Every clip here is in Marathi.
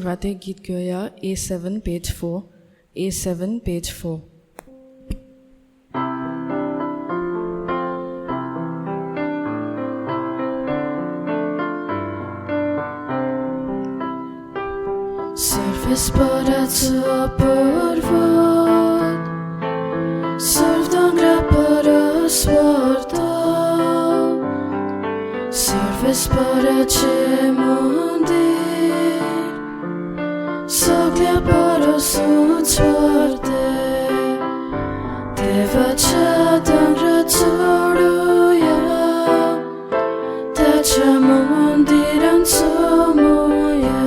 सुरवातेक गीत घेऊया A7 page 4. A7 page 4. Servisbara porvod, servdangra para svarta, servisbara chemondir, saglia para sutsvarte, deva chadangra tsoduya, tacha mondiran somoya.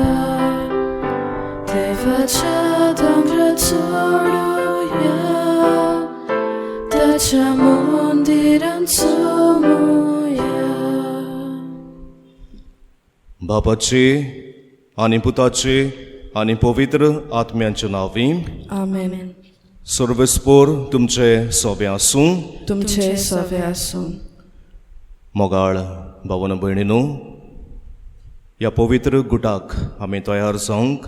Chadangra tsoduya, tacha mondiran somoya. बापाचे आणि पुताचे आणि पवित्र आत्म्यांच्या नावी आमेन. सर्वेस्पोर तुमचे सोबे आसूं. तुमचे सवे आसूं. मोगाळ भावन भयणीनो, ह्या पवित्र गुटाक आमी तयार जावंक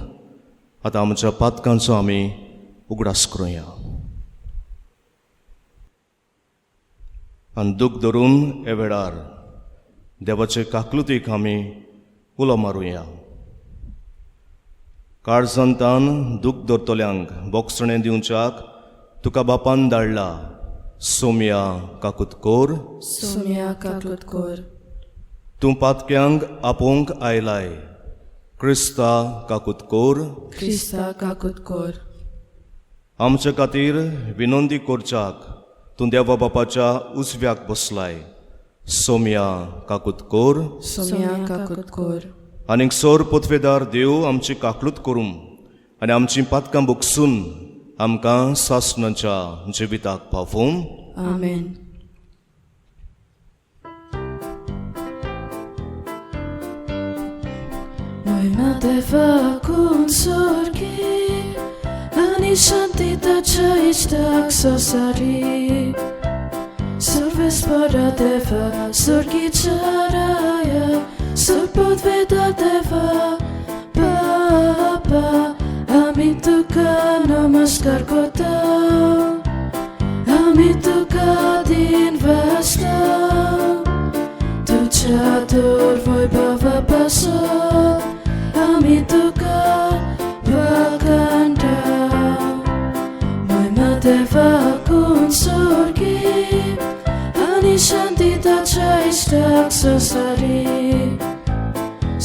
आतां आमच्या पातकांचो आमी उगडास करुया आनी दूख धरून हे वेळार देवाचे काकलुतीक आमी उलो मारुया. काळजांतान दूख धरतल्यांक बोगसणें दिवच्याक तुका बापान धाडला. सोम्या काकुतकोर, सोम्या काकुतकोर. तूं पातक्यांक आपोवंक आयलाय. Crysta काकुतकोर, Crysta काकुतकोर. आमचे खातीर विनोंदी करच्याक तूं देवा बापाच्या उजव्याक बसलाय. सोम्या काकुतकोर. सोम्या काकुतकोर. आनीक सोर पोतवेदार देव आमची काकलूत करूं आनी आमची पातकां बुकसून आमकां सासणाच्या जिविताक पावूं. आमेन. Moima deva kunsorgi, ani shantita chaishtak sosari. Servisbara deva sorgi charaya, sorpodveda deva Baba. Ami tuka namaskar kotau, ami tuka din vaslau. Tu chatur vaibhava pasod, ami tuka vakandau. Moima deva kunsorgi, ani shantita chaishtak sosari.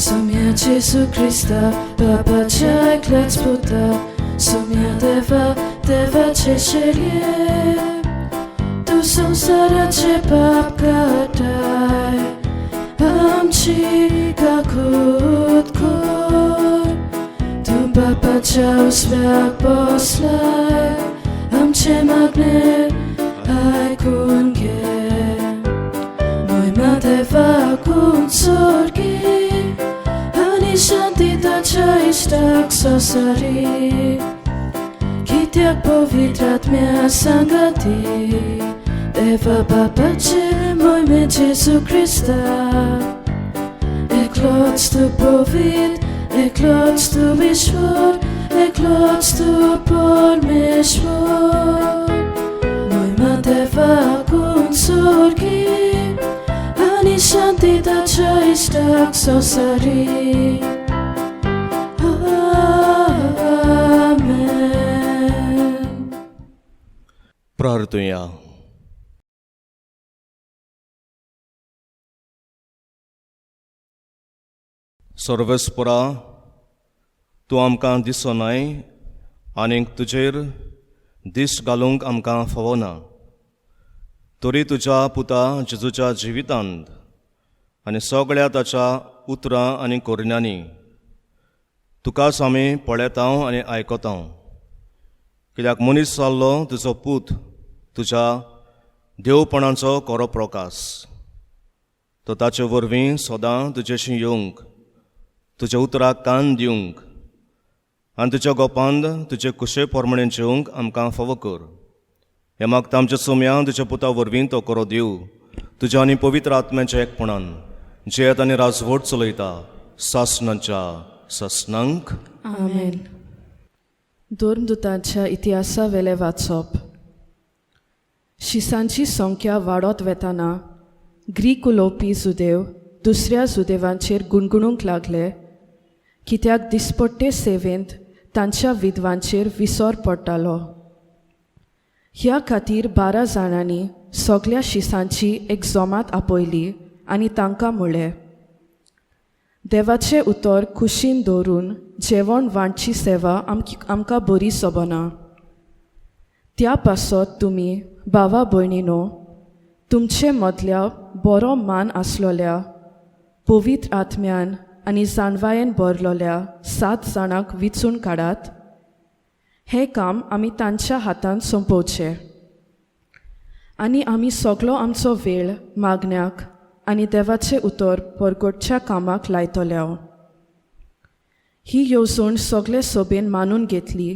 Somia Jesu Krista, Baba chai klets puta. Somia deva, deva cheshelie. Tu samsara che pap katai. Amchi kakutkor. Tu Baba chau sviak poslai. Amche magne ai kunge. Moima deva kunsorgi, ani shantita chaishtak sosari. Kityak povitratmya sangati, deva babache moime Jesu Krista. Eklots tu povit, eklots tu vishvor, eklots tu pormeshvor. Moima deva kunsorgi, ani shantita chaishtak sosari. Amen. प्रार्थुया. सर्वेस्परा, तूं आमकां दिसोनाय आनीक तुजेर दीस घालूंक आमकां फावना. तरी तुज्या पुता जेजूच्या जिवितांत आनी सगळ्या ताच्या उतरां आनी कोरण्यांनी तुकाच आमी पळयतांव आनी आयकतांव. कित्याक मनीस जाल्लो तुजो पूत तुज्या देवपणाचो खरो प्रकाश. तो ताचे वरवीं सदां तुजेशी येवंक, तुज्या उतराक कान दिवंक आनी तुज्या गोपांत तुजे कुशे पोरमणें जेवंक आमकां फावो कर. हे मागता आमच्या सोम्या तुज्या पुता वरवीं तो करो दिव. तुज्या आनी पवित्र आत्म्याच्या एकपणान जेत आनी राजवट चलयता सासणांच्या ससनांक. आमेन. धर्मदुतांच्या इतिहासा वेले वाचप. शिसांची संख्या वाडत वेताना ग्रीक उलोवपी जुदेव दुसऱ्या जुदेवांचेर गुणगुणूंक लागले, कित्याक दिसपट्टे सेवेंत तांच्या विधवांचेर विसर पडटालो. ह्या खातीर 12 जाणांनी सगळ्या शिसांची एक जमात आपयली आनी तांकां म्हळें, देवाचें उतर कुशीन दवरून जेवण वांटची सेवा आमकां बरी सोबना. त्या पासत तुमी भावा भयणीनो तुमचे मदल्या बरो मान आसलोल्या पवित्र आत्म्यान आनी जाणवायेन भरलोल्या 7 जाणांक विचून काडात. हें काम आमी तांच्या हातांत सोंपोवचें आनी आमी सगळो आमचो वेळ मागण्याक आनी देवाचें उतर परगटच्या कामाक लायतल्यो. ही येवजण सगळे सभेन मानून घेतली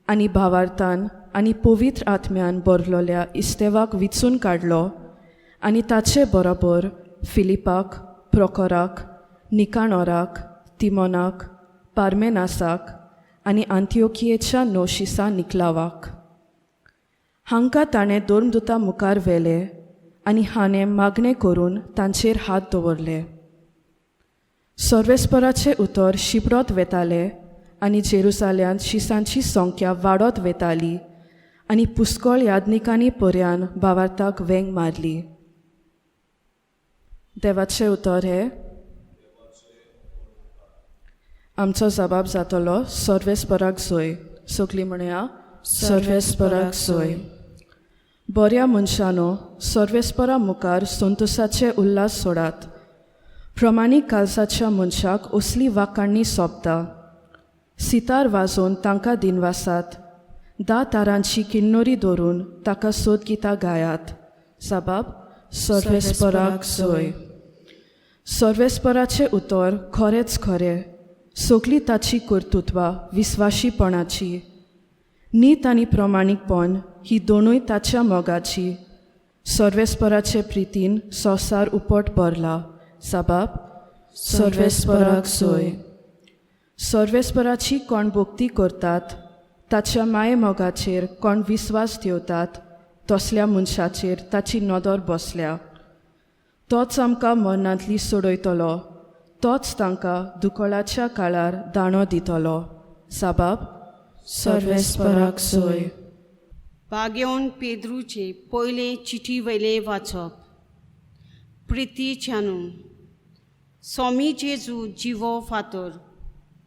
आनी भावार्थान आनी पवित्र आत्म्यान भरलोल्या इस्तेवाक विचून काडलो आनी ताचे बरोबर फिलिपाक, प्रोकोराक, निकानोराक, तिमोनाक, पार्मेनासाक आनी आंतियोकियेच्या नोशिसा निकलावाक. हांकां ताणें धर्मदुता मुखार व्हेले आनी हाणें मागणें करून तांचेर हात दवरले. सर्वेस्पराचें उतर शिबरत वेतालें आनी जेरुसाल्यांत शिसांची संख्या वाडत वेताली आनी पुष्कळ यादनिकांनी पर्यान भावार्थाक वेंग मारली. देवाचें उतर हें. आमचो जबाब जातलो सर्वेस्पराक जोय. सगळीं म्हणया सर्वेस्पराक जोय. बऱ्या मनशानो सर्वेस्परा मुखार संतोसाचे उल्हास सोडात. प्रमाणीक काळजाच्या मनशाक असली वाकाणणी सोबता. सितार वाजोवन तांकां दिनवासात. 10 तारांची किन्नोरी दवरून ताका सोदगितां गायात. जबाब सर्वेस्पराक जोय. सर्वेस्पराचें उतर खरेंच खरें. सगळीं ताची कर्तुत्वां विस्वाशीपणाची. नीत आनी प्रमाणीकपण ही दोनूय ताच्या मोगाची. सर्वेस्पराचे प्रितीन संवसार उपट भरला. जबाब सर्वेस्पराक जोय. सर्वेस्पराची कोण भक्ती करतात ताच्या माये मोगाचेर कोण विस्वास ठेवतात तसल्या मनशाचेर ताची नदर बसल्या. तोच आमकां मरणांतली सोडयतलो. तोच तांकां दुखळाच्या काळार दाणो दितलो. जबाब सर्वेस्पराक जोय. भाग्योन पेद्रूचे पयले चिठी वयले वाचप. प्रितीच्यानू स्वामी जेजू जिवो फातर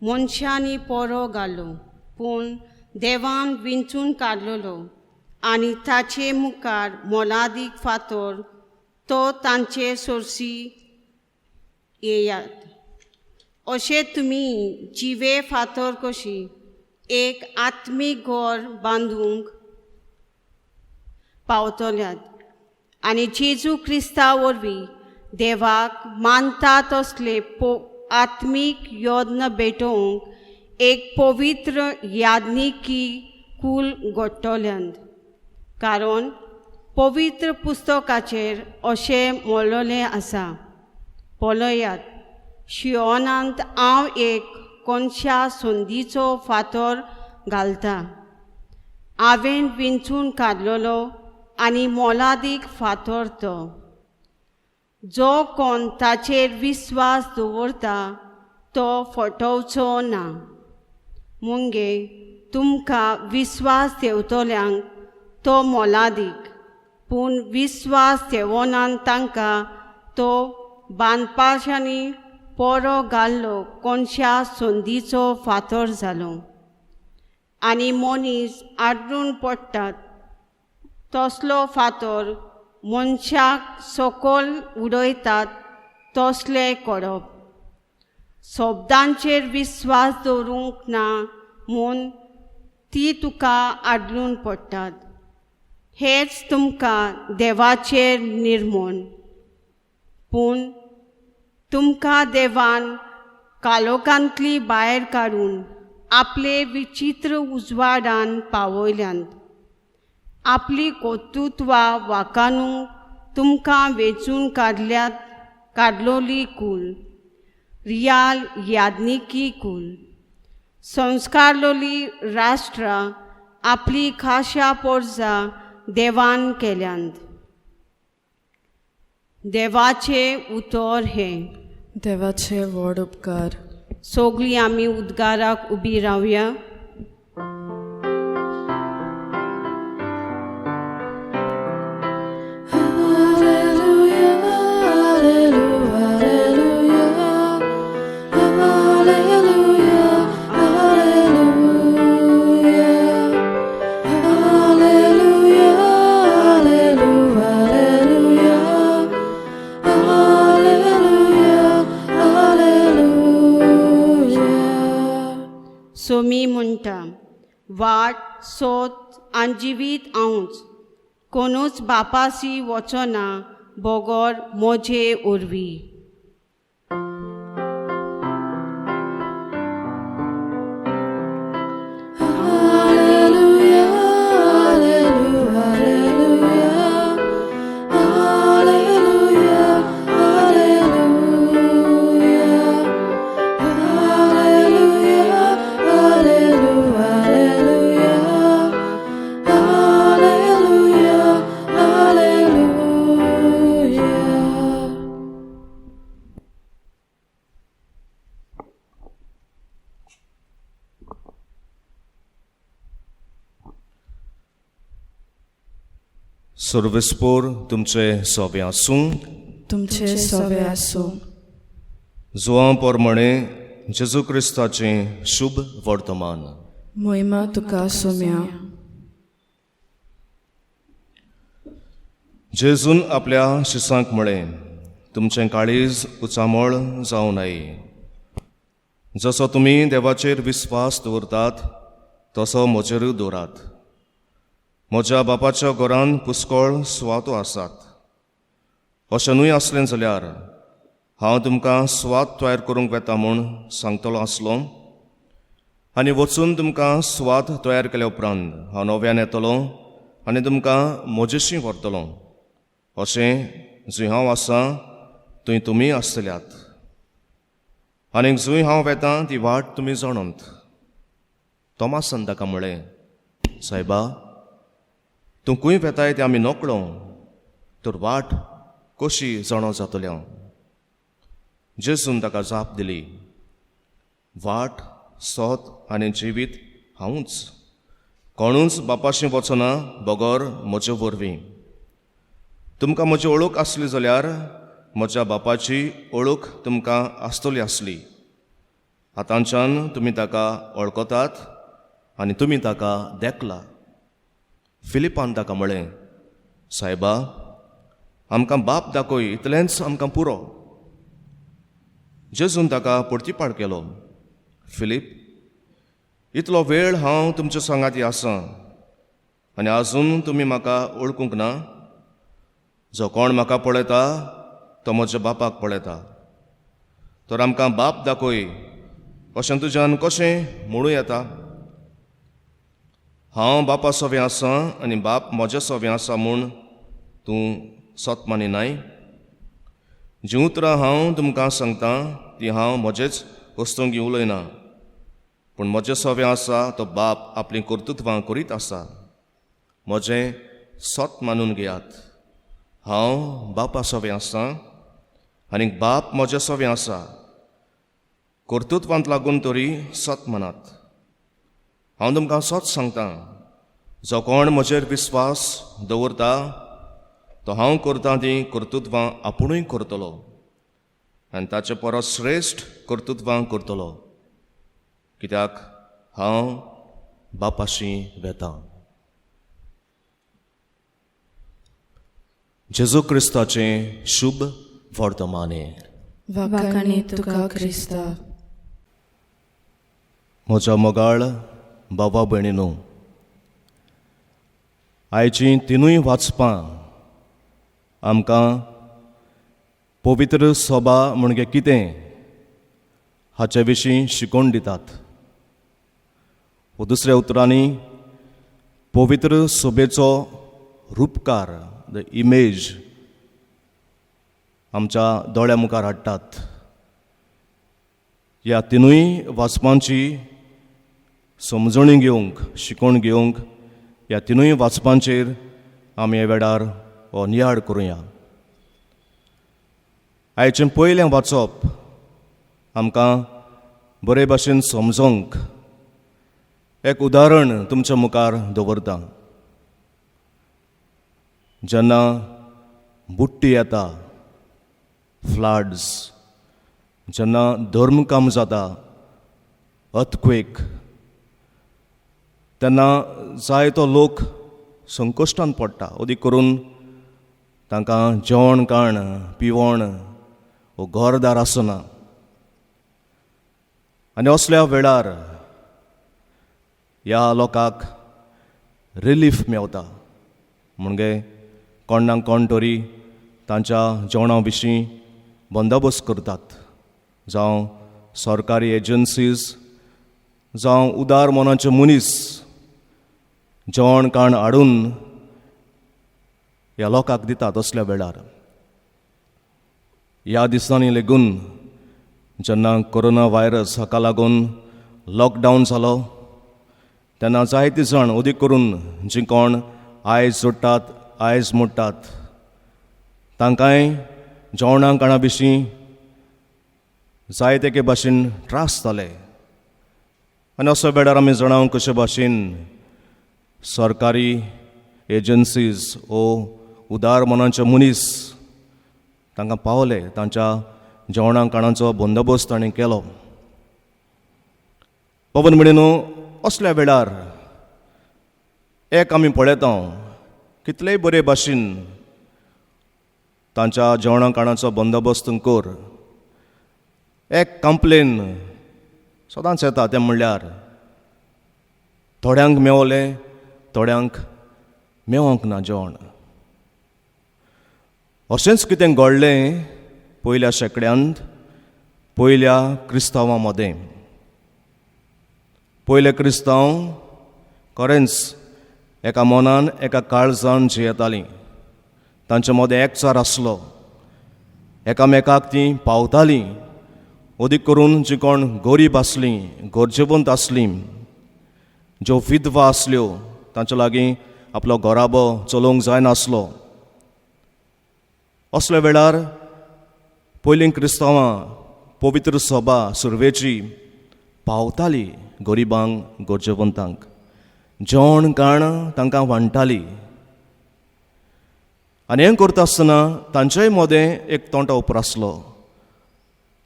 मनशांनी परो घालो पूण देवान विंचून काडलेलो आनी ताचे मुखार मोलादीक फातर तो तांचे सोर्सी येयात. अशें तुमी जिवे फातर कशी एक आत्मीक घर बांदूंक पावतल्यात आनी जेजू क्रिस्ता वरवीं देवाक मानता तसले आत्मीक योद्न भेटोवंक एक पवित्र यादनिकी कूल घडटल्यांत. कारण पवित्र पुस्तकाचेर अशें म्हणलेलें आसा, पळयात शियोनांत हांव एक कोनशा संदीचो फातर घालता. हांवें विंचून काडलेलो आनी मोलादीक फातर तो. जो कोण ताचेर विस्वास दवरता तो फटवचो ना. मुंगे तुमकां विस्वास ठेवतल्यांक तो मोलादीक, पूण विस्वास ठेवनान तांकां तो बांदपाच्यांनी परो घाल्लो कोनशा संदीचो फातर जालो. आनी मनीस आड्डून पडटात तसलो फातर मनशाक सकयल उडयतात तसलें करप. शब्दांचेर विस्वास दवरूंक ना म्हूण ती तुका आड्डून पडटात. हेच तुमकां देवाचेर निर्मण. पूण तुमकां देवान कालोखांतली भायर काडून आपले विचित्र उजवाडान पावयल्यांत. आपली कर्तुत्वां वाखाणूंक तुमकां वेचून काडलोली कूल, रियाल यादनिकी कूल. संस्कारलोली राष्ट्र आपली खाशा पोरजा देवान केल्यांत. देवाचे उतर हे. देवाचे व्हड उपकार. सोगलीं आमी उद्गाराक उबी रावया. सो मी म्हणटा, वाट सोत आनी जिवीत आऊंच, कोणूच बापासी वचना बोगोर मोजे उरवी. सर्वेस्पोर तुमचे सोबे आसूं. तुमचे सोवे आसूं. जुवां पोरमणे जेजू क्रिस्ताचें शुभ वर्तमान. मोहिमा तुका सोम्या. जेजून आपल्या शिसांक म्हळें, तुमचें काळीज उचामळ जावं नये. जसो तुमी देवाचेर विस्वास दवरतात तसो म्हजेरूय दवरात. म्हज्या बापाच्या घरान पुष्कळ सुवातो आसात. अशेंनूय आसलें जाल्यार हांव तुमकां सुवात तयार करूंक वेता म्हूण सांगतलो आसलो. आनी वचून तुमकां सुवात तयार केल्या उपरांत हांव नव्यान येतलो आनी तुमकां म्हजेशी व्हरतलो, अशें जंय हांव आसां थंय तुमी आसतल्यात. आनीक जंय हांव वेतां ती वाट तुमी जाणत. तोमासान ताका म्हळें, सायबा, तूं खंय वेताय तें आमी नकळो, तर वाट कशी जाणो जातली? जेजून ताका जाप दिली, वाट, सोत आनी जिवीत हांवूच. कोणूच बापाशी वचना बगोर म्हजे वरवीं. तुमकां म्हजी ओळख आसली जाल्यार म्हज्या बापाची ओळख तुमकां आसतली आसली. आतांच्यान तुमी ताका वळखतात आनी तुमी ताका देखला. फिलिपान ताका म्हळें, सायबा, आमकां बाप दाखय, इतलेंच आमकां पुरो. जेजून ताका परतीपाड केलो, फिलीप, इतलो वेळ हांव तुमच्या सांगाती आसां आनी आजून तुमी म्हाका वळखूंक ना? जो कोण म्हाका पळयता तो म्हज्या बापाक पळयता. तर आमकां बाप दाखय अशें तुज्यान कशें म्हणूं येता? हांव बापा सोबें आसां आनी बाप म्हज्या सोबें आसा म्हूण तूं सत मानिनाय? जीं उतरां हांव तुमकां सांगतां ती हांव म्हजेच वस्तूंगी उलयना, पूण म्हजे सोबें आसा तो बाप आपलीं कर्तुत्वां करीत आसा. म्हजें सत मानून घेयात. हांव बापा सोबें आसां आनीक बाप म्हज्या सोबें आसा. कर्तुत्वांत लागून तरी सत मानात. हांव तुमकां सत सांगतां, जो कोण म्हजेर विस्वास दवरता तो हांव करतां तीं कर्तुत्वां आपुणूय करतलो आनी ताचे परस श्रेश्ठ कर्तुत्वां करतलो, कित्याक हांव बापाशी वेतां. जेजू क्रिस्ताचें शुभ वर्तमाने. वाकाणी तुका क्रिस्ता. म्हज्या मोगाळ बाबा भयणीनो, आयचीं तिनूय वाचपां आमकां पवित्र सभा म्हणजे कितें हाचे विशीं शिकोवन दितात. दुसऱ्या उतरांनी पवित्र सभेचो रूपकार, द इमेज, आमच्या दोळ्या मुखार हाडटात. ह्या तिनूय वाचपांची समजून घेवंक शिकून घेवंक ह्या तिनूय वाचपांचेर आमी ह्या वेळार हो नियाळ करुया. आयचें पयलें वाचप आमकां बरे भाशेन समजोवंक एक उदाहरण तुमच्या मुखार दवरता. जेन्ना बुट्टी येता, फ्लड्स, जेन्ना धर्मकाम जाता, अर्थक्वेक, तेन्ना जायतो लोक संकश्टान पडटा. अदीक करून तांकां जेवण खाण पिवण वो घरदार आसना. आनी असल्या वेळार ह्या लोकांक रिलीफ मेवता. म्हणजे कोण ना कोण तरी तांच्या जेवणा विशीं बंदोबस्त करतात. जावं सरकारी एजन्सीज, जावं उदार मनाचे मनीस जेवण खाण हाडून ह्या लोकांक दितात. असल्या वेळार ह्या दिसांनी लेगून जेन्ना कोरोना व्हायरस हाका लागून लॉकडावन जालो तेन्ना जायते जाण अदीक करून जीं कोण आयज जोडटात आयज मोडटात तांकांय जेवणा खाणा विशीं जायते भाशेन त्रास जाले. आनी असो वेळार आमी जाणाव कशे भाशेन सरकारी एजन्सीज वो उदार मनाचे मनीस तांकां पावले, तांच्या जेवणा खाणाचो बंदोबस्त ताणें केलो. पवन म्हणून असल्या वेळार एक आमी पळयता कितलेय बरे भाशेन तांच्या जेवणा खाणाचो बंदोबस्त कर. एक कंप्लेन सदांच येता तें म्हणल्यार थोड्यांक मेवलें थोड्यांक मेवंक ना जेवण. अशेंच कितें घडलें पयल्या शेंकड्यांत पयल्या क्रिस्तांवां मदें. पयले क्रिस्तांव खरेंच एका मनान एका काळजान जियेतालीं. तांचे मदें एकचार आसलो, एकामेकाक तीं पावतालीं. अदीक करून जीं कोण गरीब आसलीं, गरजेवंत आसलीं, ज्यो विधवा आसल्यो तांचे लागीं आपलो घोराबो चलोवंक जायनासलो. असल्या वेळार पयलीं क्रिस्तांवां पवित्र सभा सुरवेची पावताली गरिबांक गरजेवंतांक, जेवण खाण तांकां वांटताली. आनी हें करता आसतना तांच्याय मदें एक तोंटो उप्रासलो,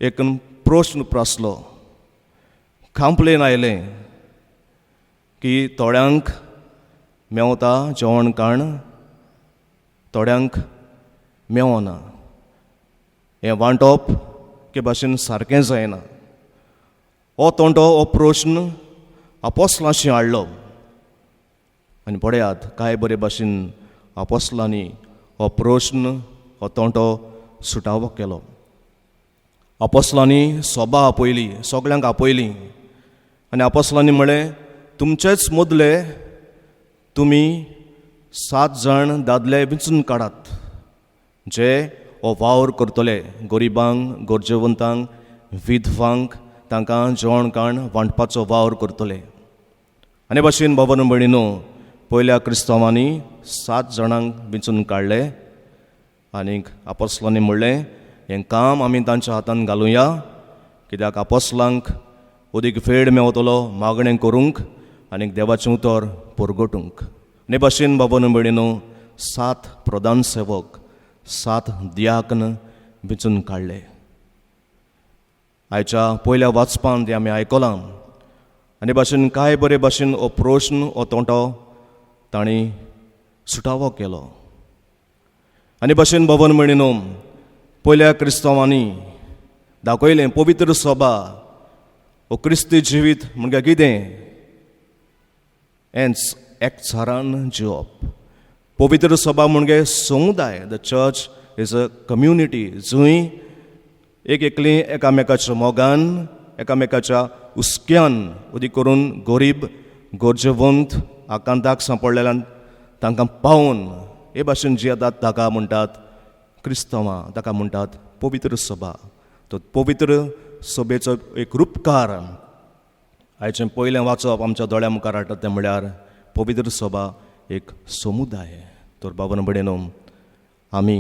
एक प्रश्न उप्रासलो. कंप्लेन आयलें की थोड्यांक मेवता जेवण खाण, थोड्यांक मेवना. हें वांटप के भाशेन सारकें जायना. हो तोंटो हो प्रश्न आपोस्तलांशी हाडलो. आनी पळयात कांय बरे भाशेन आपोस्तलांनी हो प्रश्न हो तोंटो सुटावो केलो. आपोस्तलांनी सभा आपयली, सगळ्यांक आपयली. आनी आपोस्तलांनी म्हळें तुमचेच मदले तुमी 7 जाण दादले वेंचून काडात जे हो वावर करतले गरिबांक गरजेवंतांक विधवांक तांकां जेवण खाण वांटपाचो वावर करतले. आनी भाशेन बाबा भयणीनो पयल्या क्रिस्तांवांनी 7 जाणांक वेंचून काडले. आनीक आपोस्तलांनी म्हणलें हें काम आमी तांच्या हातान घालुया, कित्याक आपोस्तलांक अदीक वेळ मेवतलो मागणें करूंक आनीक देवाचें उतर परगटूंक. हे भाशेन बाबा भयणीनो 7 प्रधान सेवक 7 दियाकन वेंचून काडले. आयच्या पयल्या वाचपान तें आमी आयकलां. आनी भाशेन कांय बरे भाशेन हो प्रश्न हो तोंटो तांणी सुटावो केलो. आनी भाशेन बाबा भयणीनो पयल्या क्रिस्तांवांनी दाखयलें पवित्र सभा हो क्रिस्ती जिवीत म्हणजे कितें, हेंच एकचारान जिवप. पवित्र सभा म्हणजे समुदाय. The church is a community जंय एक एकलीं एकामेकाच्या मोगान एकामेकाच्या हुस्क्यान अदीक करून गरीब गरजेवंत आकांताक सांपडलेल्यांक तांकां पावोवन हे भाशेन जियेतात ताका म्हणटात क्रिस्तांवां, ताका म्हणटात पवित्र सभा. तो पवित्र सभेचो एक रूपकार आयचें पयलें वाचप आमच्या दोळ्या मुखार हाडटा तें म्हळ्यार पवित्र सभा एक समुदाय. तर बाबन भयणीनो, आमी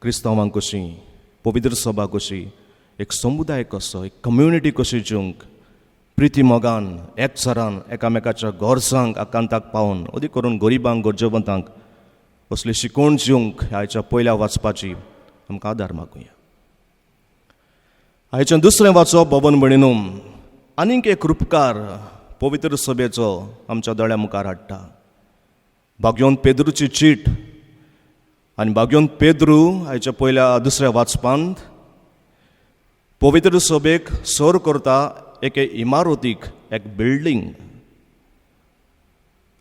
क्रिस्तांवांक कशीं, पवित्र सभा कशी, एक समुदाय कसो, एक कम्युनिटी कशी जिवंक प्रिती मोगान एकचारान एकामेकाच्या गोरसांक आकांताक पावून अदी करून गरिबांक गरजेवंतांक असली शिकवण जिवंक आयच्या पयल्या वाचपाची आमकां आदार मागुया. आयचें दुसरें वाचप बाबन भयणीनो, आनीक एक रूपकार पवित्र सभेचो आमच्या दोळ्या मुखार हाडटा. भाग्योन पेद्रूची चीट. आनी भाग्योन पेद्रू आयच्या पयल्या दुसऱ्या वाचपांत पवित्र सभेक सर करता एके इमारतीक, एक बिल्डींग.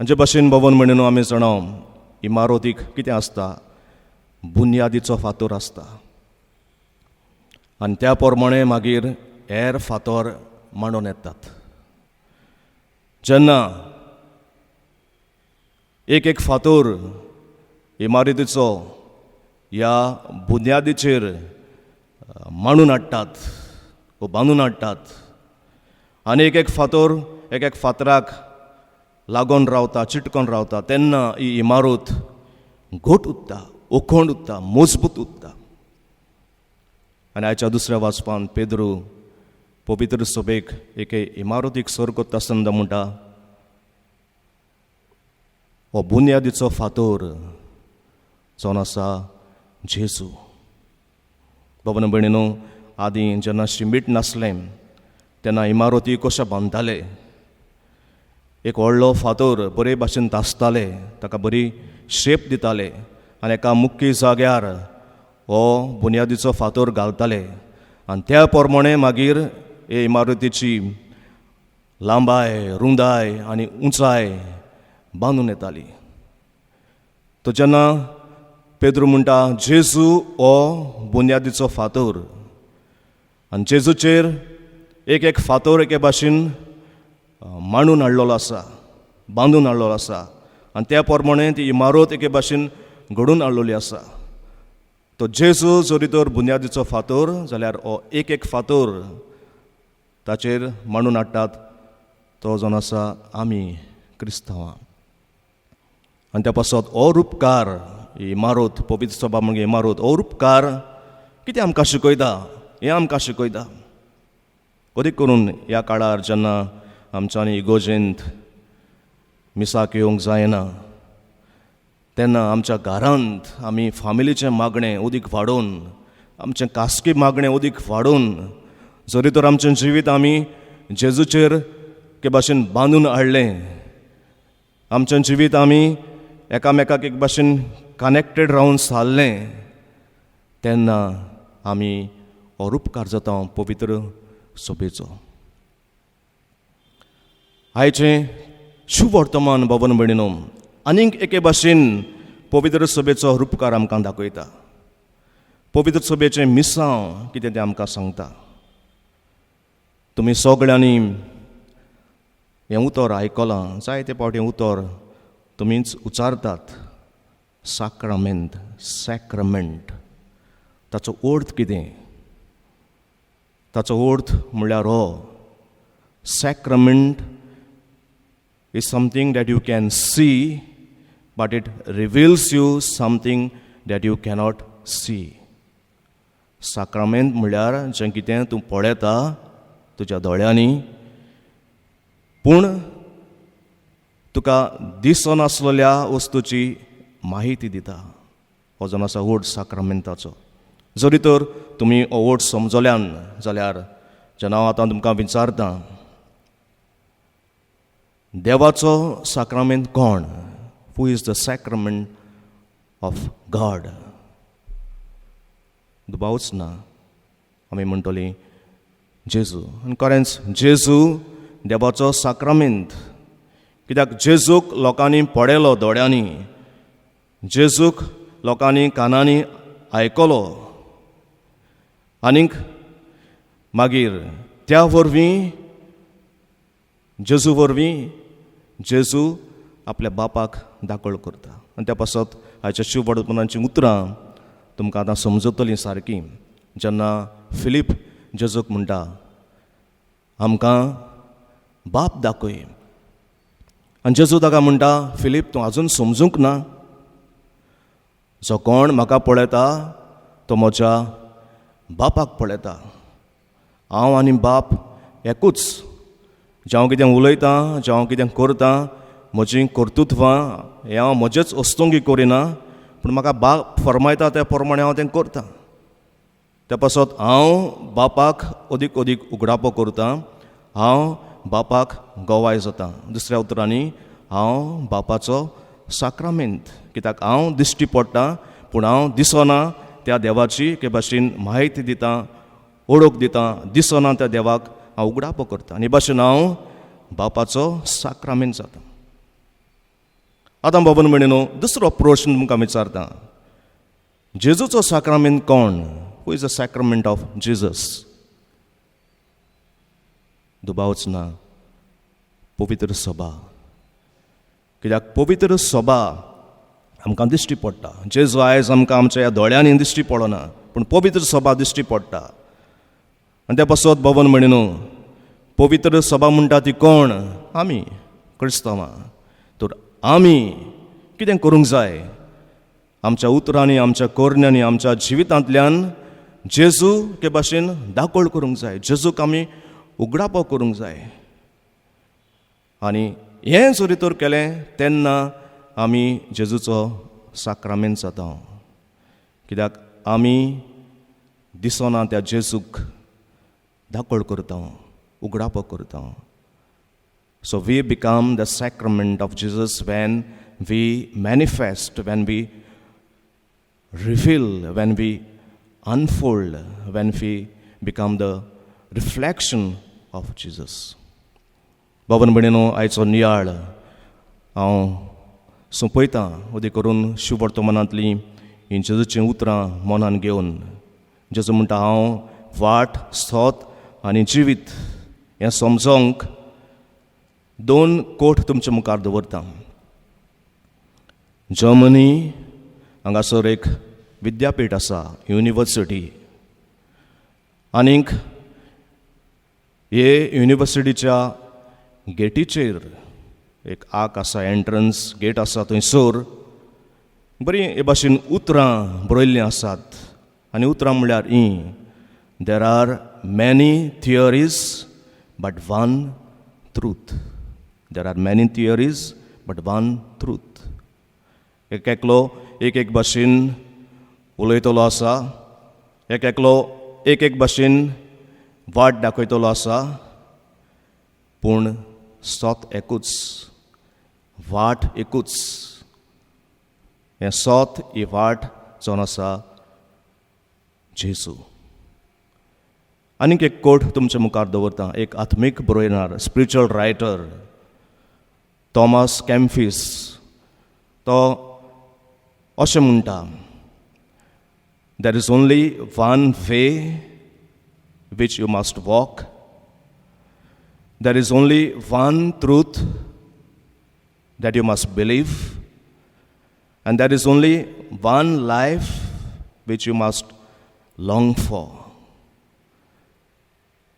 हाचे भाशेन बाबन भयणीनो आमी जाणाव इमारतीक कितें आसता, बुन्यादीचो फातर आसता आनी त्या प्रमाणे मागीर हेर फातर मांडून येतात. जेन्ना एक फातर इमारतीचो ह्या बुन्यादीचेर मांडून हाडटात वा बांदून हाडटात आनी एक फातर एक फातराक लागून रावता, चिटकोन रावता, तेन्ना ही इमारत घट उरता, ओखोंड उरता, मजबूत उरता. आनी आयच्या दुसऱ्या वाचपान पेद्रू पवित्र सभेक एके इमारतीक सर करता आसतना म्हणटा, हो बुन्यादीचो फातर जावन आसा जेजू. बाबन भयणीनो, आदीं जेन्ना शिमीट नासलें तेन्ना इमारती कशे बांदताले. एक व्हडलो फातर बरे भाशेन तासताले, ताका बरी शेप दिताले आनी एका मुख्य जाग्यार हो बुन्यादीचो फातर घालताले आनी त्या प्रमाणे मागीर हे इमारतीची लांबाय, रुंदाय आनी उंचाय बांदून येताली. तो जेन्ना पेद्रू म्हणटा जेजू हो बुन्यादीचो फातर आनी जेजूचेर एक फातर एके भाशेन मांडून हाडलेलो आसा, बांदून हाडलेलो आसा आनी त्या प्रमाणे ती इमारत एके भाशेन घडून हाडलेली आसा. तो जेजू जरी तर बुन्यादीचो फातर जाल्यार हो एक फातर ताचेर मांडून हाडटात, तो जावन आसा आमी क्रिस्तांवां. आनी त्या पासत हो रूपकार, ही इमारत, पवित्र सभा म्हणजे इमारत, हो रूपकार कितें आमकां शिकयता, हें आमकां शिकयता. कदीक करून ह्या काळार जेन्ना आमच्यांनी इगोजेंत मिसाक येवंक जायना तेन्ना आमच्या घरांत आमी फामिलीचें मागणें उदीक वाडोवन, आमचें खासगी मागणें उदीक वाडोवन, जरी तर आमचें जिवीत आमी जेजूचेर के भाशेन बांदून हाडलें, आमचें जिवीत आमी एकामेकाक एक भाशेन कनेक्टेड रावन सारलें, तेन्ना आमी हो रूपकार जाता पवित्र सभेचो. आयचें शुभ वर्तमान बाबन भयणीनो आनीक एके भाशेन पवित्र सभेचो रूपकार आमकां दाखयता. पवित्र सभेचें मिसांव कितें तें आमकां सांगता. तुमी सगळ्यांनी हें उतर आयकलां, जायते फावटी हें उतर तुमीच उच्चारतात, साक्रामेंत, सॅक्रमेंट. ताचो अर्थ कितें? ताचो अर्थ म्हळ्यार हो, सॅक्रमेंट is something that you can see, but it reveals you something that you cannot see. साक्रामेंत म्हळ्यार जें कितें तूं पळयता तुज्या दोळ्यांनी, पूण तुका दिसनासलेल्या वस्तूची माहिती दिता. हो जावन आसा ओड साक्रामेंताचो. जरी तर तुमी हो ओड समजल्यान जाल्यार जेन्ना हांव आतां तुमकां विचारता, देवाचो साक्रामेंत कोण? Who is the sacrament of God? दुबावच ना, आमी म्हणटली जेजू. आनी खरेंच जेजू देवाचो साक्रामेंत. कित्याक जेजूक लोकांनी पळयलो दोळ्यांनी, जेजूक लोकांनी कानांनी आयकलो, आनीक मागीर त्या वरवीं जेजू वरवीं जेजू आपल्या बापाक दाखोळ करता. आनी त्या पासत हाच्या शिव वर्तमानाचीं उतरां तुमकां आतां समजतलीं सारकीं. जेन्ना फिलीप जेजूक म्हणटा, आमकां बाप दाखय. आनी जेजू ताका म्हणटा, फिलीप, तूं आजून समजूंक ना? जो कोण म्हाका पळयता तो म्हज्या बापाक पळयता. हांव आनी बाप एकूच. जें हांव कितें उलयतां, जें हांव कितें करतां, म्हजीं कर्तुत्वां हें हांव म्हजेच वस्तूंक करिना, पूण म्हाका बाप फरमायता त्या प्रमाणें हांव तें करतां. त्या पासत हांव बापाक अदीक अदीक उगडापो करतां, हांव बापाक गोवाय जाता. दुसऱ्या उतरांनी, हांव बापाचो साक्रामेंत. कित्याक हांव दिश्टी पडटा, पूण हांव दिसना त्या देवाची के भाशेन म्हायती दितां, ओळख दितां. दिसना त्या देवाक हांव उगडापो करतां. आनी हे भाशेन हांव बापाचो साक्रामेंत जाता. आतां बाबन म्हणून दुसरो प्रश्न तुमकां विचारता, जेजूचो साक्रामेंत कोण? Who is the sacrament of Jesus? दुबावच ना, पवित्र सभा. कित्याक पवित्र सभा आमकां दिश्टी पडटा. जेजू आयज आमकां आमच्या ह्या दोळ्यांनी दिश्टी पडना, पूण पवित्र सभा दिश्टी पडटा. आनी त्या पासत बाबन म्हणून पवित्र सभा म्हणटा ती कोण? आमी क्रिस्तांवां. तर आमी कितें करूंक जाय? आमच्या उतरांनी, आमच्या करण्यांनी, आमच्या जिवितांतल्यान जेजू के भाशेन दाखोळ करूंक जाय. जेजूक आमी उगडापो करूंक जाय. आनी हें जरी तर केलें तेन्ना आमी जेजूचो साक्रामेंत जाता. कित्याक आमी दिसना त्या जेजूक दाखोळ करता, उगडापो करता. So we become the sacrament of Jesus when we manifest, when we reveal, when we unfold, when we become the reflection of Jesus. बाबन म्हणून आयचो नियाळ हांव सोंपयतां उदी करून शुभ वर्तमानांतलीं ही जेजूचीं उतरां मनान घेवन. जेजू म्हणटा, हांव वाट, सोत आनी जिवीत हें समजोंक 2 कोट तुमच्या मुखार दवरता. जर्मनी हांगासर एक विद्यापीठ आसा, युनिवर्सिटी. आनीक हे युनिवर्सिटीच्या गेटीचेर एक आक आसा, एंट्रन्स गेट आसा. थंयसर बरी हे भाशेन उतरां बरयल्लीं आसात. आनी उतरां म्हळ्यार ही, there are many theories but one truth. There are many theories but one truth. एक एकलो एक एक भाशेन उलयतलो आसा, एक एकलो एक एक भाशेन वाट दाखयतलो आसा, पूण सोत एकूच, वाट एकूच. हें सोत, ही वाट जावन आसा जेजू. आनीक एक कोट तुमच्या मुखार दवरता. एक आत्मीक बरयणार, स्पिरिच्युअल रायटर थॉमस कॅम्फीस, तो अशें म्हणटा, there is only one way which you must walk. There is only one truth that you must believe. And there is only one life which you must long for.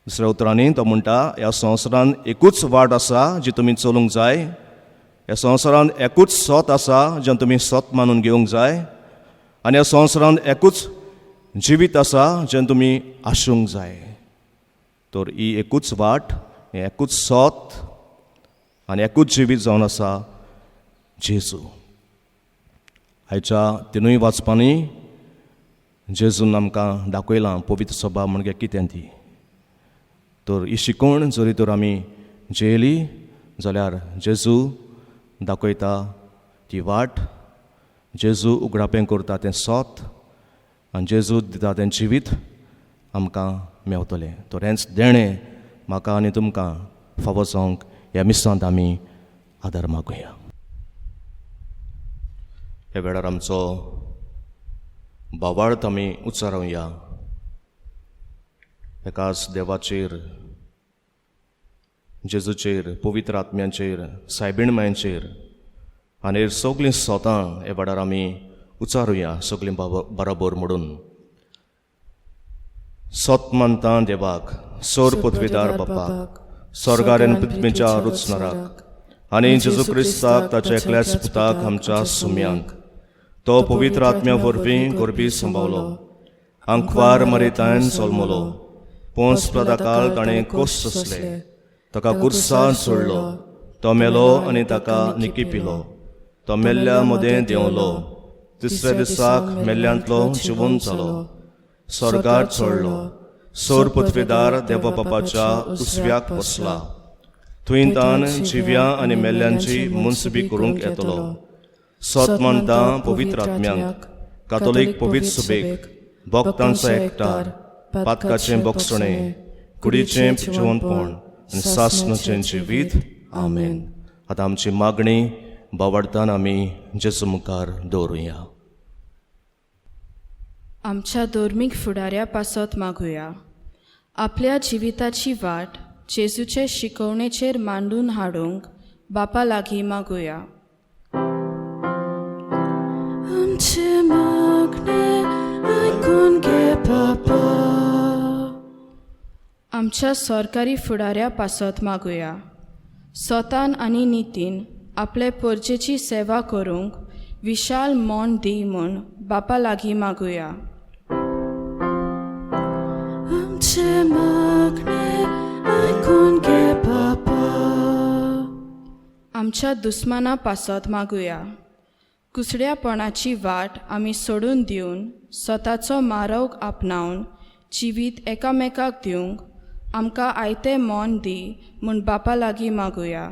दुसऱ्या उतरांनी तो म्हणटा, ह्या संवसारांत एकूच वाट आसा जी तुमी चलूंक जाय. ह्या संवसारांत एकूच सोत आसा जें तुमी सोत मानून घेवंक जाय. आनी ह्या संवसारांत एकूच जिवीत आसा जें तुमी आसूंक जाय. तर ही एकूच वाट, एकूच सोत आनी एकूच जिवीत जावन आसा जेजू. आयच्या तिनूय वाचपांनी जेजून आमकां दाखयलां पवित्र सभा म्हणजे कितें ती. तर ही शिकवण जरी तर आमी जेली जाल्यार जेजू दाखयता ती वाट, जेजू उगडापें करता तें सोत, आनी जेजू दिता तें जिवीत आमकां मेवतलें. तर हेंच देणें म्हाका आनी तुमकां फावो जावंक ह्या मिसांत आमी आदार मागुया. ह्या वेळार आमचो बावार्थ आमी उच्चारूया. एकाच देवाचेर, जेजूचेर, पवित्र आत्म्याचेर, सायबीणमयांचेर आनी सगलीं सोतां हे वेळार आमी उच्चारूया सगलीं बरोबर म्हणून. सोत मानता देवाक, सोर पृथ्वीदार बापाक, स्वर्गारेन पृथ्वीच्या रुचणाराक आनी जेजू क्रिस्ताक ताच्या एकल्याच पुताक आमच्या सुम्यांक तो पवित्र आत्म्या वरवीं गोरबी संभावलो आंखवार मरेतान सोलमलो पोंस प्रदाकाल ताणें कोस सोंसले ताका कुर्सान सोडलो तो मेलो आनी ताका निकिपिलो तो मेल्ल्या मदें देंवलो तिसऱ्या दिसाक मेल्ल्यांतलो जिवून जालो स्वर्गात चडलो सोर पृथ्वीदार देवा बापाच्या उजव्याक बसला थंय तान जिव्यां आनी मेल्ल्यांची मुनसबी करूंक येतलो सत मानता पवित्र आत्म्यांक कातोलीक पवित्र सुबेक भक्तांचो एकठार पातकाचें बोगसणें कुडीचें जेवणपण आनी सासणाचें जिवीत आमेन. आतां आमची मागणी बावडतान आमी जेजू मुखार दवरुया. आमच्या धर्मीक फुडाऱ्या पासत मागुया. आपल्या जिविताची वाट जेजूचे शिकवणेचेर मांडून हाडूंक बापा लागीं मागुया. आमचे मागणे ऐकून घे बाबा. आमच्या सरकारी फुडाऱ्या पासत मागुया. स्वतान आनी नितीन आपले परजेची सेवा करूंक विशाल मोन दी म्हूण बापा लागीं मागुया. आमचे मागणे ऐकून घे बाबा. आमच्या दुस्माना पासत मागुया. कुसड्यापणाची वाट आमी सोडून दिवन स्वताचो मारव आपणावन जिवीत एकामेकाक दिवंक आमकां आयते मोन दी म्हूण बापा लागीं मागुया.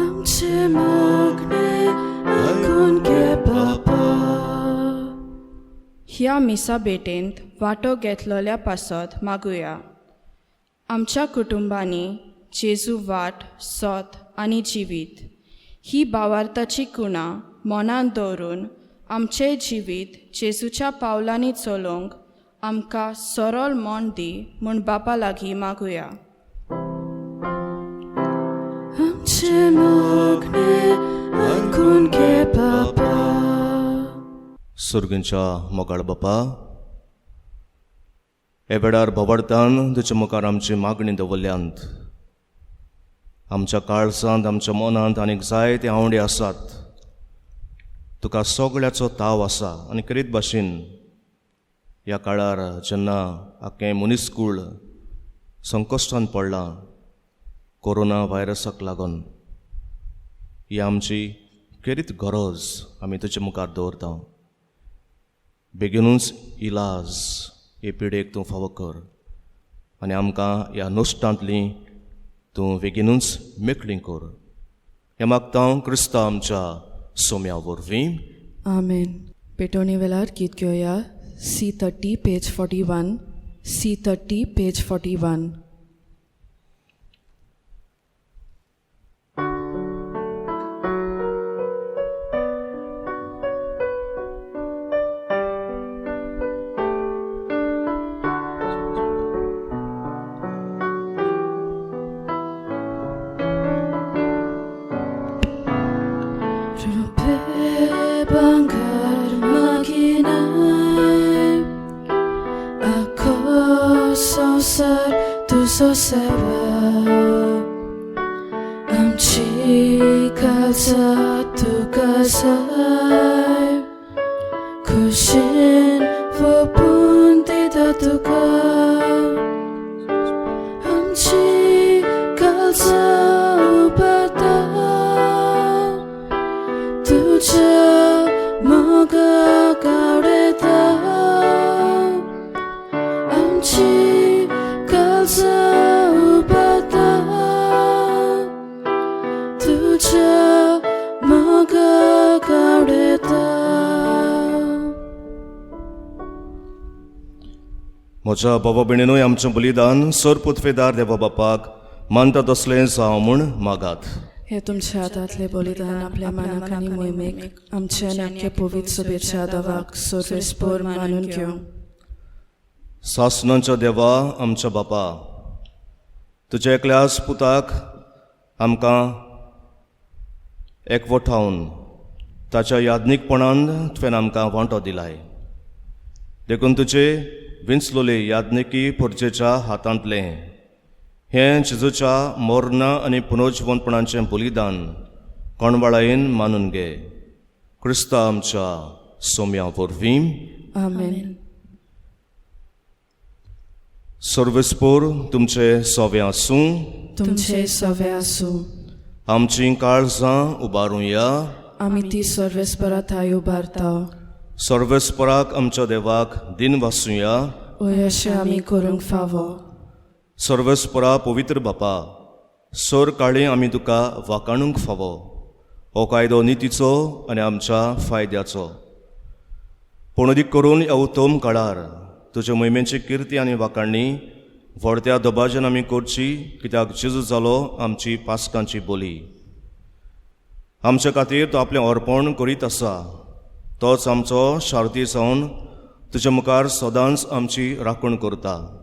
आमचे मागणे ऐकून घे बाबा. ह्या मिसा बेटेंत वांटो घेतलेल्या पासत मागुया. आमच्या कुटुंबांनी जेजू वाट सोत आनी जिवीत ही भावार्थाची कुणां मनांत दवरून आमचें जिवीत जेजूच्या पावलांनी चलोवंक आमकां सरळ मोन दी म्हूण बापा लागीं मागुया. आमचे मागणे ऐकून घे बाबा. सुर्गींच्या मोगाळ बापा हे वेळार भोवडतान तुजे मुखार आमची मागणी दवरल्यांत आमच्या काळजांत आमच्या मनांत आनीक जायते आवडी आसात. तुका सगळ्याचो ताव आसा आनी करीत भाशेन ह्या काळार जेन्ना आख्खें मनीसकूळ संकश्टान पडलां कोरोना व्हायरसाक लागून ही आमची करीत गरज आमी तुजे मुखार दवरता. बेगीनूच इलाज हे पिडेक तूं फावो कर आनी आमकां ह्या नश्टांतली तूं बेगीनूच मेकळीं कर. हें मागता क्रिस्तांव आमच्या सोम्या वरवीं आमेन. पेटोवणी वेळार गीत घेवया. C30 page 41. C30 page 41. Rupe bangar maginay ako संसार तुझो सेवा आमची काळजा तुका जाय खुशेन वपून दिता तुका आमची काळजा उबारता तुझ्या मोगाक आवडटा आमची काळजा उबारता तुझ्या मोगाक आवडटा. म्हज्या बाबा भयणीनूय आमचें बलिदान सर पृथ्वीदार देवा बापाक मानता तसलें जावं म्हूण मागात. हे तुमच्या हातांतले बलिदान आपल्या मानाक आनी मोहिमेक आमच्या नाक्य पवित्र सभेच्या दवाक सर्वेस्पर मानून घेवं. सासणांच्या देवा आमच्या बापा तुज्या एकल्याच पुताक आमकां एकवटावन ताच्या याज्ञिकपणान तुवें आमकां वांटो दिलाय. देखून तुजे विंचलोले याज्ञिकी परजेच्या हातांतलें हें जेजूच्या मरणा आनी पुनर्जीवनपणाचें बलिदान कोणवाळायेन मानून घे. क्रिस्ता आमच्या सोम्या वरवीं. आमेन. सर्वेस्पोर तुमचे सोवे आसूं. तुमचे सवे आसूं. आमचीं काळजां उबारूया. आमी ती सर्वेस्पराताय उबारता. सर्वेस्पराक आमच्या देवाक दिन वासुया. अशें आमी करूंक फावो. सर्वेस्परा पवित्र बापा, सोर काळी आमी तुका वाकाणूंक फावो. हो कायदो नितीचो आनी आमच्या फायद्याचो. पूण अदीक करून ह्या उत्तम काळार तुज्या मोहिमेची किर्ती आनी वाकाणणी व्हडत्या दबाज्यान आमी करची, कित्याक जेजू जालो आमची पासकांची बोली. आमचे खातीर तो आपलें अर्पण करीत आसा. तोच आमचो शार्ती जावन तुज्या मुखार सदांच आमची राखण करता.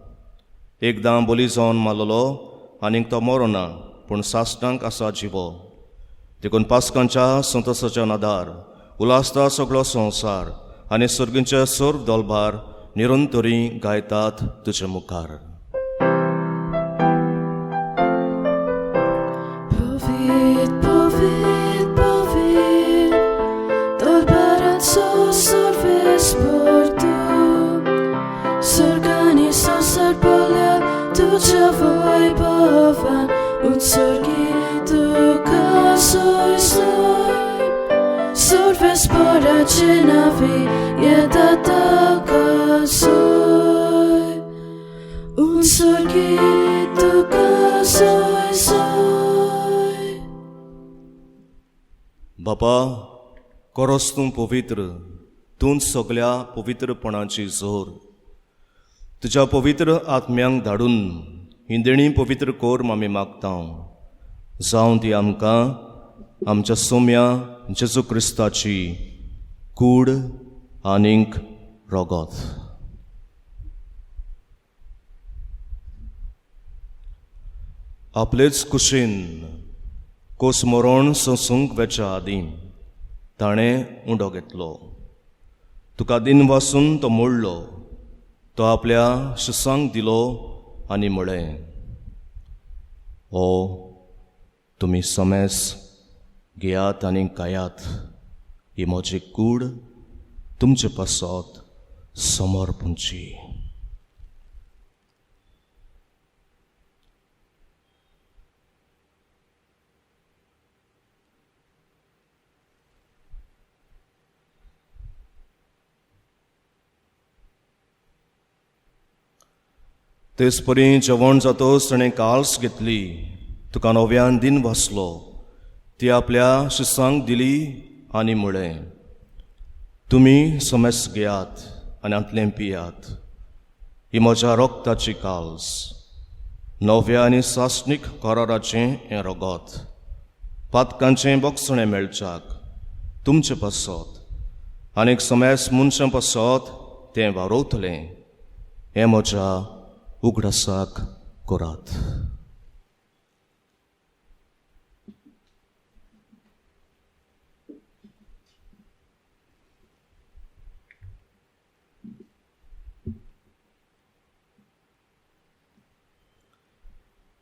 एकदां बोली जावन मारलेलो आनीक तो मरोना, पूण साश्टांक आसा जिवो. देखून पासकांच्या संतोशाच्या नादार उलासता सगळो संवसार आनी सर्गींचे सर्व दोलबार निरंतरी गायतात तुजे मुखार. Povit, povit, povit, dolbaranco सर्वेस्पोर तू. Sorgani संसार polia tudzia वैभवान उत्सर्गी तुका सोय सोय. सर्वेस्पोराचे नावे येता सोय. उत्सर्गी तुका सोय सोय. बापा, खरोच तूं पवित्र. तूंच सगळ्या पवित्रपणाची जोर. तुज्या पवित्र आत्म्यांक धाडून ही देणी पवित्र कोर आमी मागता. जावं ती आमकां आमच्या सोम्या जेजू क्रिस्ताची कूड आनीक रोगोत. आपलेच कुशीन कोसमोरोण सोंसूंक वेच्या आदीं ताणें उंडो घेतलो. तुका दिन वासून तो मोडलो. तो आपल्या शिसांक दिलो आनी म्हळें, ओ तुमी समेस घेयात आनी खायात. ही म्हजी कूड तुमचे पासत समर्पणची. तेच परी जेवण जातोच ताणें काल्स घेतली. तुका नव्यान दिन वासलो. ती आपल्या शिसांक दिली आनी म्हळें, तुमी समेस घेयात आनी आंतलें पियात. ही म्हज्या रोगताची काल्स, नव्या आनी सासणीक कराराचें हें रोगोत. पातकांचें बोगसणें मेळच्याक तुमचे पासत आनीक समेस मनशां पासत तें वारोवतलें. हें म्हज्या उगडासाक करात.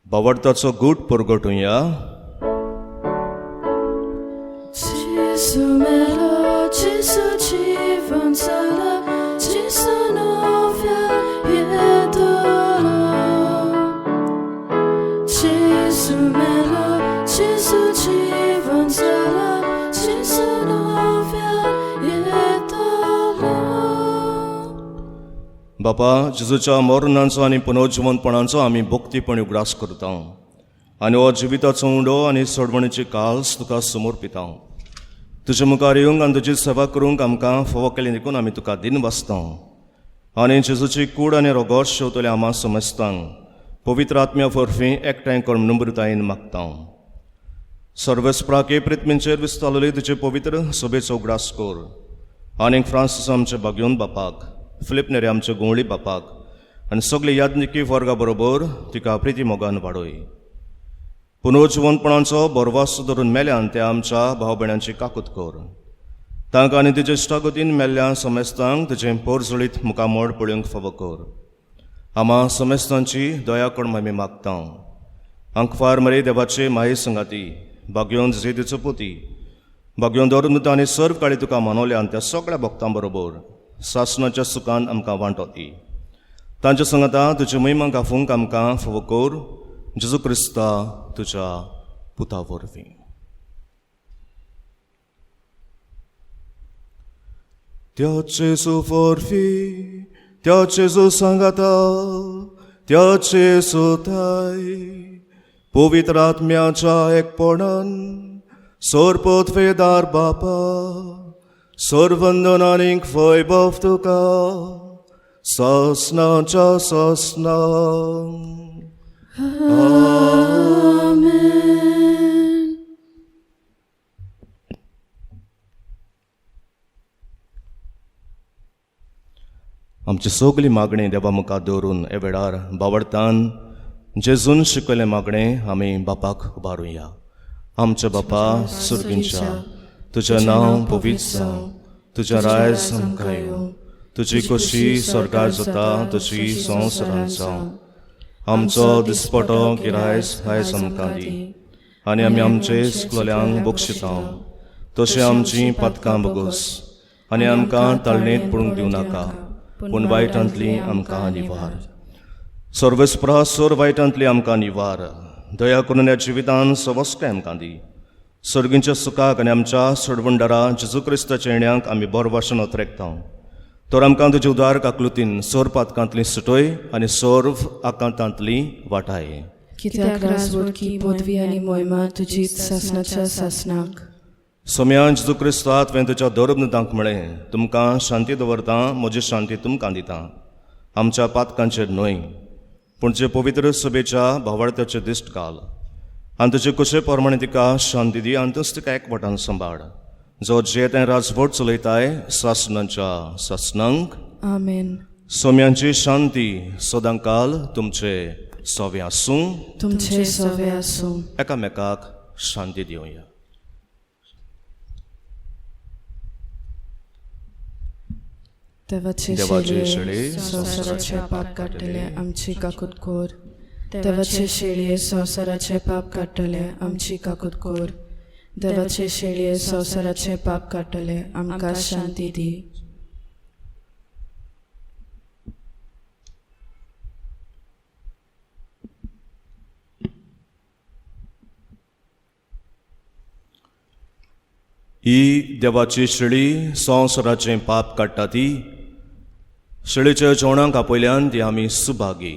बावडताचो गूट परगटुया. Jesu melo, Jesu जीवन जाला, Jesu nowia jedolo. Jesu melo, Jesu जीवन जाला, Jesu nowia jedolo. बापा, जेजूच्या मरणाचो आनी पुनर्जीवनपणाचो आमी भोक्तीपण उगडास करता. आनी हो जिविताचो उंडो आनी सोडवणीची काल्स तुका समर्पिता. तुजे मुखार येवंक आनी तुजी सेवा करूंक आमकां फोव केलें देखून आमी तुका दिन वाचता. आनी जेजूची कूड आनी रोगोट शेवतले आमा समजतांक पवित्र आत्म्या वरवीं एकठांय करून नम्रतायेन मागता. सर्वेस्पराके प्रित्मेंचेर विस्तारलेली तुजे पवित्र सभेचो उगडास कर. आनीक फ्रांसीस आमचे बागयोन बापाक, फिलिप नेरे आमचे गोंवळी बापाक आनी सगळे याज्ञिकी वर्गा बरोबर तिका प्रिती मोगान वाडय. पुनर्जीवनपणाचो बरवास धरून मेल्यान त्या आमच्या भाव भयणांची काकूत कर. तांकां आनी तुजे इश्टागतीन मेल्ल्या समेस्तांक तुजें पोरजळीत मुखामोड पळोवंक फावो कर. आमा समेस्तांची दया करून आमी मागता. अंकफार मरे देवाचे माये संगाती भाग्योन जेदीचो पोती भाग्योन दौरमुता आनी सर्व काळी तुका मानवल्या आनी त्या सगळ्या भक्तां बरोबर सासणाच्या सुखान आमकां वांटोती तांच्या संगता तुजे महिमा गाफूंक आमकां फोव कोर जेजू क्रिस्ता तुज्या पुता वरवीं. त्याचे सुफोरफी त्याचे जो सांगाता त्याचे सोताय पवित्र आत्म्याच्या एकपणान सोरपोतवेदार बापा सोरवंदनानीक वैभव तुका सासनाच्या सासना. आमची सगळी मागणी देवा मुखार दवरून हे वेळार बावडतान जेजून शिकयलें मागणें आमी बापाक उबारुया. आमच्या बापा सुर्गींच्या तुजें नांव पवित्र जावं तुजें रायज आमकां येवं तुजी खोशी स्वर्गार जाता तुजी संवसारांत जावं. आमचो दिसपटो गिरायस आयज आमकां दी आनी आमी आमचे सुकलोल्यांक बक्षिता तशें आमचीं पातकां बगोस आनी आमकां तळणेंत पडूंक दिवं नाका पूण वायटांतली आमकां निवार. सर्वेस्परा सोर वायटांतली आमकां निवार. दया करून ह्या जिवितांत सवस्काय आमकां दी. सर्गींच्या सुखाक आनी आमच्या सोडवंडरा जेजू क्रिस्ताच्या येण्याक आमी बरो भाशेन ओतरेकता. तर आमकां तुजे उदार काकलुतीन सोर पातकांतली सुटय आनी सोर आकांतांतली वाटाय. कित्याक राजवटकी पदवी आनी मोहिमा तुजीच सासणाच्या सासनाक. सोम्या जेजू क्रिस्तांत हांवें तुज्या दौरबनदांक म्हळें तुमकां शांती दवरता म्हजी शांती तुमकां दिता. आमच्या पातकांचेर न्हय पूण जे पवित्र सभेच्या भावार्थ्याचे दिश्ट घाल आनी तुजे कुशे प्रमाणे तिका शांती दी आनी तूंच तिका एकवटान सांबाळ. जो जे तें राजवट चलयताय सासणाच्या सासनांक. आमेन. सोम्यांची शांती सदांकाल तुमचे सोवे आसूं. तुमचे सवे आसूं. एकामेकाक शांती दिवया. देवाचे शेळये संवसाराचे पाप काडटले आमची काकूट कोर. देवाचे शेळये संवसाराचे पाप काडटले आमची काकूट कोर. देवाचे शेळये संवसाराचे पाप काडटले आमकां शांती दी. ही देवाची शेळी संवसाराचें पाप काडटा ती शेळीच्या जेवणाक आपयल्यान ती आमी सुभागी.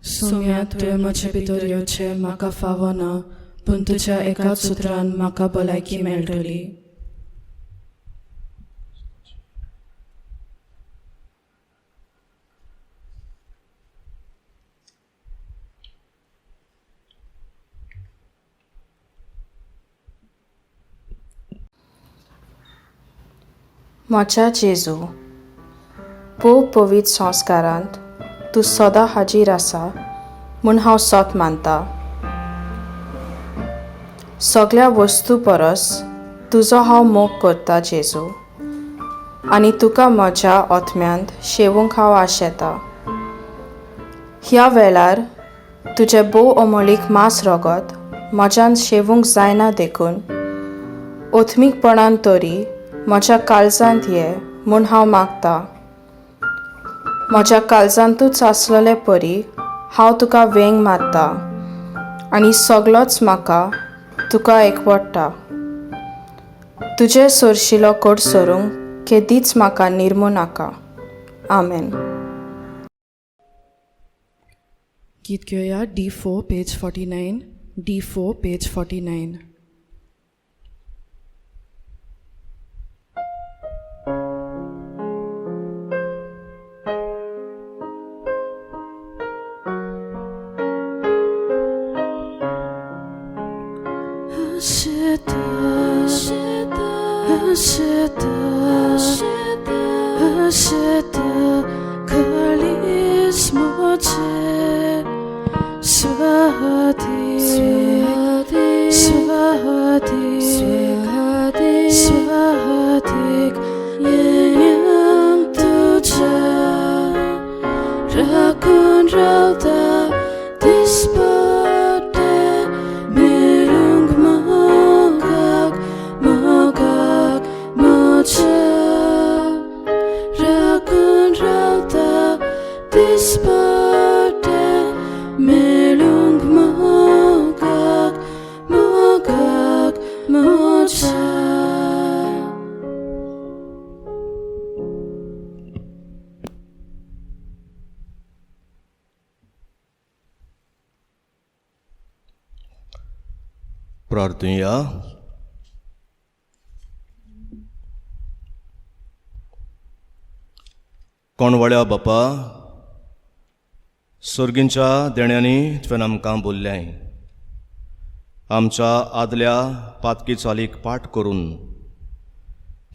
सोम्या तुवें म्हजे भितर येवचें म्हाका फावो ना पूण तुज्या एकाच सुत्रान म्हाका भलायकी मेळटली. म्हज्या जेजू पोव पवित्र संस्कारांत तूं सदां हाजीर आसा म्हूण हांव सोत मानता. सगळ्या वस्तू परस तुजो हांव मोग करता जेजू आनी तुका म्हज्या ओतम्यांत शेवूंक हांव आशेता. ह्या वेळार तुजे बोव अमोलीक मांस रगत म्हज्यान शेवूंक जायना देखून ओथमीकपणान तरी म्हज्या काळजांत ये म्हूण हांव मागतां. म्हज्या काळजांतूच आसलेले परी हांव तुका वेंग मारता आनी सगळोच म्हाका तुका एकवटता. तुजे सोरशिलो कोड सोरूंक केदीच म्हाका निर्मू नाका. आमेन. गीत घेवया D4 page 49. D4 page 49. Rakun rauda dispode प्रार्थूया. कोणवळ्या बापा, सर्गींच्या देण्यांनी तुवें आमकां बोल्लें. आमच्या आदल्या पातकी चालीक पाठ करून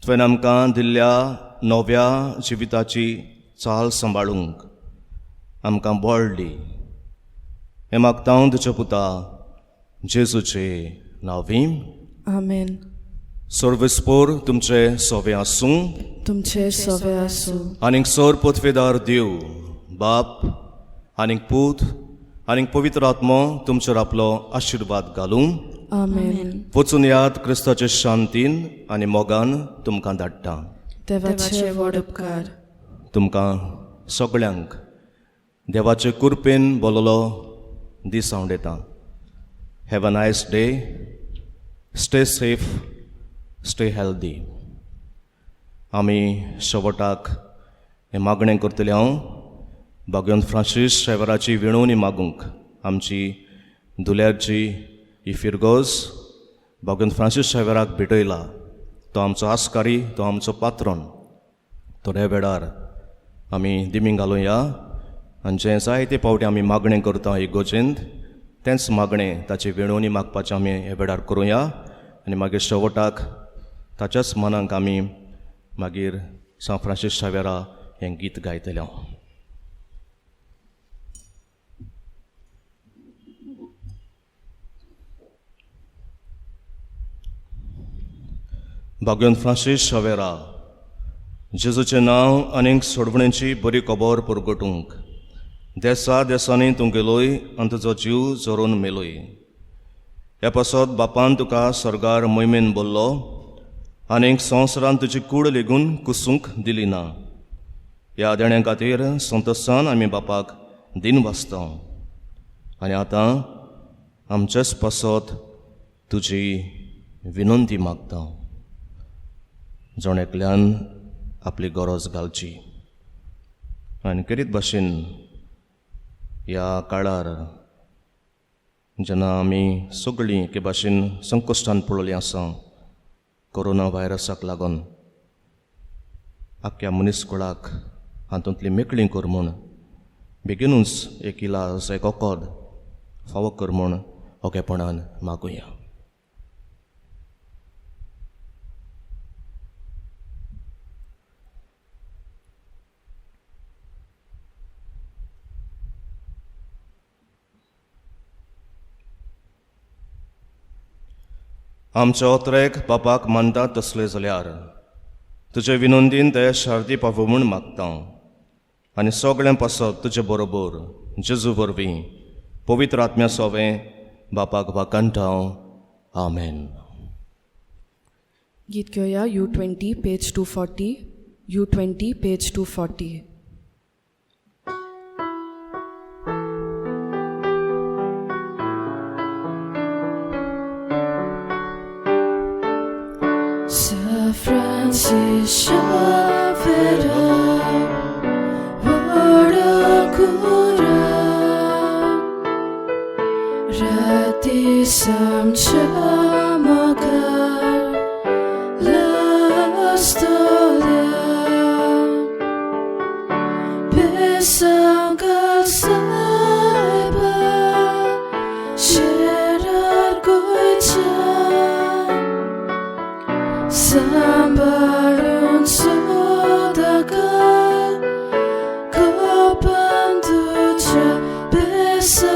तुवें आमकां दिल्ल्या नव्या जिविताची चाल सांबाळूंक आमकां बळ दी. हें मागता हांव तुज्या पुता जेजूचे नांवीं. आमेन. सर्वेस्पोर तुमचे सोवे आसूं. तुमचे सवे आसूं. आनीक सर पथवेदार देव बाप आनीक पूत आनीक पवित्र आत्मो तुमचेर आपलो आशिर्वाद घालूं. आमेन. वचून याद क्रिस्ताचे शांतीन आनी मोगान तुमकां धाडटा. देवाचे व्हड उपकार तुमकां सगळ्यांक देवाचे कृपेन बोललो दीस हांव दितां. Have a nice day. Stay safe. Stay healthy. आमी शेवटाक हें मागणें करतले हांव भगवंत फ्रांसीस शेवराची विणवणी मागूंक. आमची दुलेरची इफिरगोज भगवंत फ्रांसीस शेवराक भेटयला. तो आमचो आस्कारी, तो आमचो पात्रोन. थोड्या वेळार आमी दिमी घालुया आनी जें जायते फावटी आमी मागणें करता इगोजेंत तेंच मागणें ताची विणवणी मागपाचें आमी हे वेळार करुया. आनी मागीर शेवटाक ताच्याच मनाक आमी मागीर सान फ्रांसीस शेवेरा हें गीत गायतले हांव. भगवंत फ्रांसीस शेवेरा, जेजूचें नांव आनीक सोडवणेची बरी खबर परगटूंक देसा देसांनी तूं गेलोय आनी तुजो जीव जोरून मेलोय. ह्या पासत बापान तुका सर्गार मोहिमेन बोल्लो आनीक संवसारान तुजी कूड लेगून कुसूंक दिली ना. ह्या देण्या खातीर संतोशान आमी बापाक दिन वाचता. आनी आतां आमचेच पासत तुजी विनंती मागता. जण एकल्यान आपली गरज घालची. आनी करीत भाशेन ह्या काळार जेन्ना आमी सगळीं एके भाशेन संकश्टान पडलेलीं आसा कोरोना व्हायरसाक लागून आख्ख्या मनीसकुळाक हातूंतली मेकळीं कर म्हूण बेगीनूच एक इलाज एक वखद फावो कर म्हूण ओकेपणान मागुया. आमच्या ओतरेक बापाक मानतात तसले जाल्यार तुजे विनंतीन ते शार्दी पावो म्हूण मागता. आनी सगळें पासत तुजे बरोबर जेजू वरवीं पवित्र आत्म्या सोवें बापाक वाकणटाव. आमेन. गीत घेवया U20 page 240. U20 page 240. Sir Francis Xavier, Vodakura, Rati Samchamaga, Lastolia, Besangal Saiba, Sherar Goicha. Sambalun sodagal, kopan tuja besa.